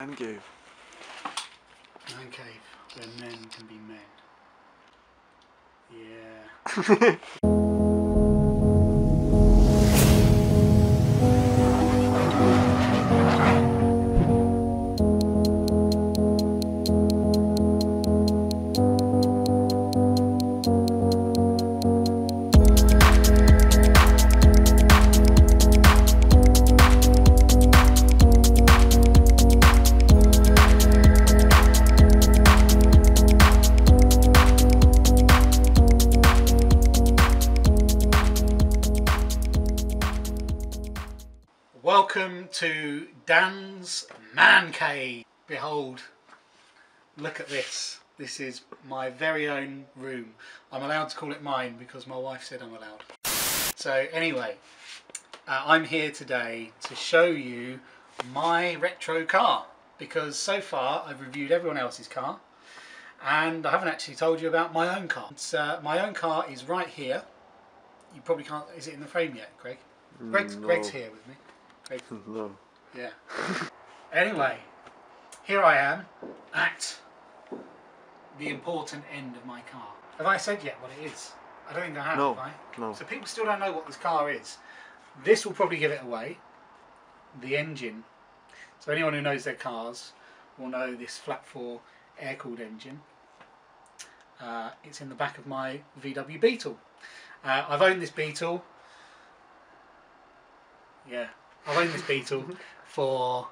Man cave. Man cave, where men can be men. Yeah. Welcome to Dan's Man Cave. Behold, look at this. This is my very own room. I'm allowed to call it mine because my wife said I'm allowed. So anyway, I'm here today to show you my retro car, because so far I've reviewed everyone else's car and I haven't actually told you about my own car. My own car is right here. You probably can't, is it in the frame yet, Greg? Greg's here with me. Greg. No. Yeah. Anyway, here I am at the important end of my car. Have I said yet what it is? I don't think I have, No. have I? No. So people still don't know what this car is. This will probably give it away. The engine. So anyone who knows their cars will know this flat 4 air-cooled engine. It's in the back of my VW Beetle. I've owned this Beetle. Yeah. I've owned this Beetle for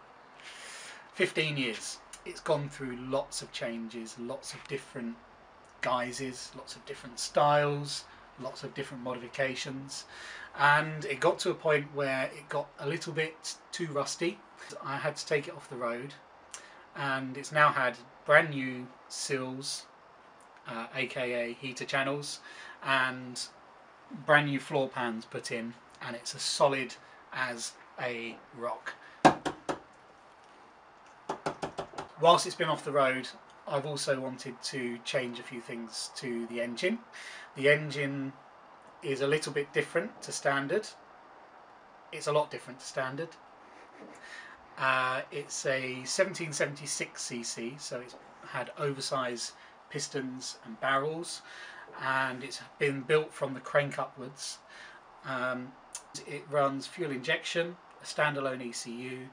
15 years. It's gone through lots of changes, lots of different guises, lots of different styles, lots of different modifications, and it got to a point where it got a little bit too rusty. I had to take it off the road, and it's now had brand new sills, aka heater channels, and brand new floor pans put in, and it's as solid as a rock. Whilst it's been off the road, I've also wanted to change a few things to the engine. The engine is a little bit different to standard. It's a lot different to standard. It's a 1776cc, so it's had oversized pistons and barrels, and it's been built from the crank upwards. It runs fuel injection, a standalone ECU,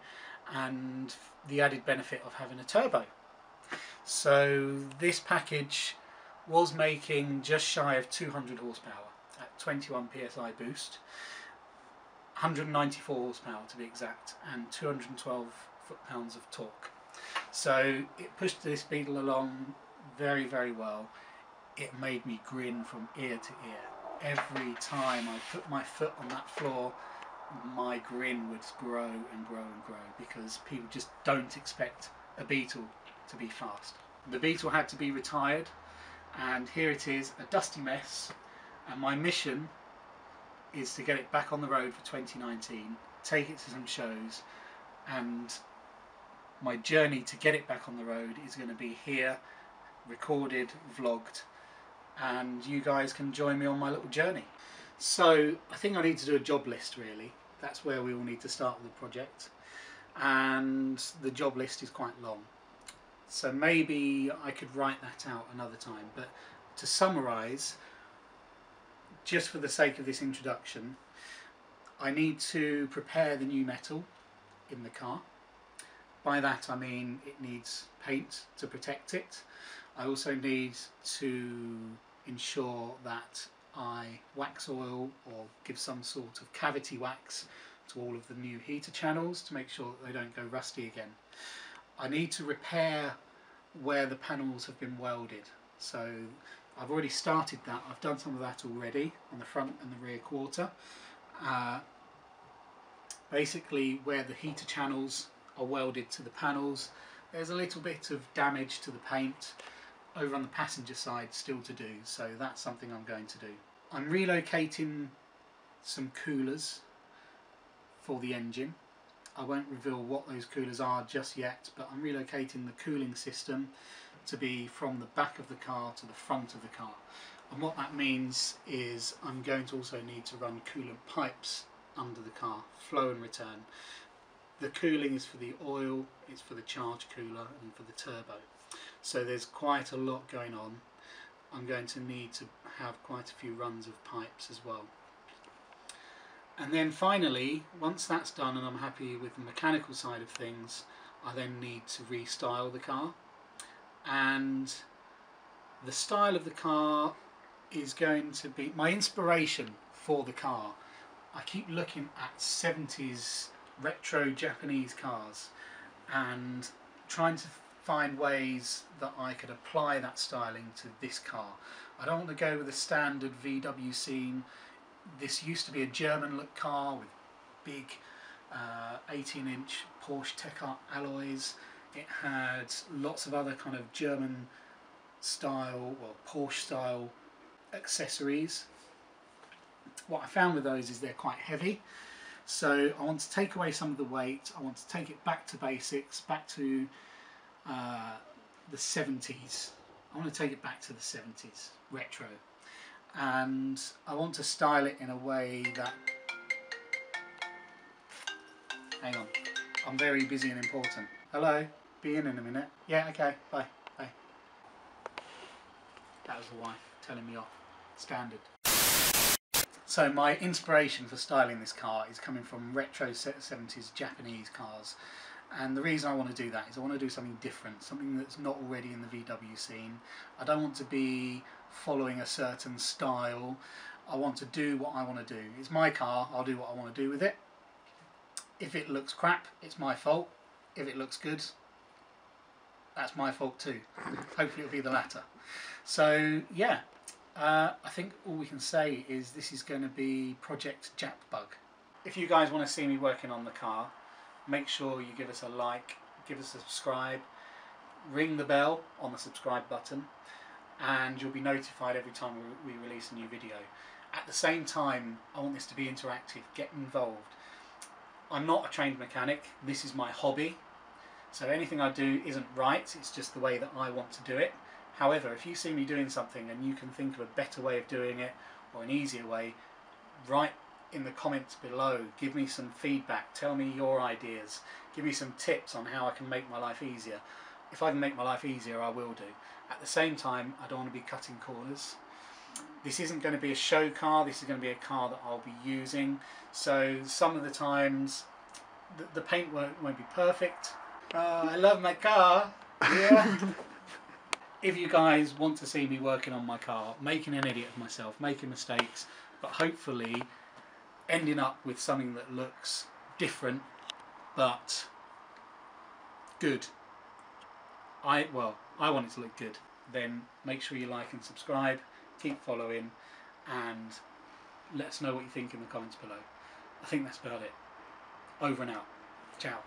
and the added benefit of having a turbo. So this package was making just shy of 200 horsepower at 21 psi boost, 194 horsepower to be exact, and 212 foot-pounds of torque. So it pushed this Beetle along very, very well. It made me grin from ear to ear. Every time I put my foot on that floor, my grin would grow and grow and grow, because people just don't expect a Beetle to be fast. The Beetle had to be retired, and here it is, a dusty mess, and my mission is to get it back on the road for 2019, take it to some shows, and my journey to get it back on the road is going to be here, recorded, vlogged, and you guys can join me on my little journey. So I think I need to do a job list, really. That's where we all need to start with the project, and the job list is quite long, so maybe I could write that out another time. But to summarise, just for the sake of this introduction, I need to prepare the new metal in the car. By that I mean it needs paint to protect it. I also need to ensure that I wax oil or give some sort of cavity wax to all of the new heater channels to make sure that they don't go rusty again. I need to repair where the panels have been welded. So I've already started that. I've done some of that already on the front and the rear quarter. Basically where the heater channels are welded to the panels, there's a little bit of damage to the paint over on the passenger side still to do, so that's something I'm going to do. I'm relocating some coolers for the engine. I won't reveal what those coolers are just yet, but I'm relocating the cooling system to be from the back of the car to the front of the car. And what that means is I'm going to also need to run coolant pipes under the car, flow and return. The cooling is for the oil, it's for the charge cooler and for the turbo. So there's quite a lot going on. I'm going to need to have quite a few runs of pipes as well. And then finally, once that's done and I'm happy with the mechanical side of things, I then need to restyle the car. And the style of the car is going to be my inspiration for the car. I keep looking at 70s retro Japanese cars and trying to find ways that I could apply that styling to this car. I don't want to go with a standard VW scene. This used to be a German look car with big 18-inch Porsche Tech Art alloys. It had lots of other kind of German style or Porsche style accessories. What I found with those is they're quite heavy, so I want to take away some of the weight. I want to take it back to basics, back to the 70s. I want to take it back to the 70s, retro, and I want to style it in a way that, hang on, I'm very busy and important. Hello, be in a minute. Yeah, okay, bye, bye. That was the wife telling me off, standard. So my inspiration for styling this car is coming from retro 70s Japanese cars, and the reason I want to do that is I want to do something different, something that's not already in the VW scene. I don't want to be following a certain style. I want to do what I want to do. It's my car, I'll do what I want to do with it. If it looks crap, it's my fault. If it looks good, that's my fault too. Hopefully it'll be the latter. So yeah, I think all we can say is this is going to be Project Japbug. If you guys want to see me working on the car, make sure you give us a like, give us a subscribe, ring the bell on the subscribe button, and you'll be notified every time we release a new video. At the same time, I want this to be interactive, get involved. I'm not a trained mechanic, this is my hobby, so anything I do isn't right, it's just the way that I want to do it. However, if you see me doing something and you can think of a better way of doing it or an easier way, write in the comments below, give me some feedback, tell me your ideas, give me some tips on how I can make my life easier. If I can make my life easier, I will do. At the same time, I don't want to be cutting corners. This isn't going to be a show car, this is going to be a car that I'll be using, so some of the times the paint won't be perfect. I love my car, yeah. If you guys want to see me working on my car, making an idiot of myself, making mistakes, but hopefully ending up with something that looks different but good, I want it to look good, then make sure you like and subscribe, keep following, and let us know what you think in the comments below. I think that's about it. Over and out. Ciao.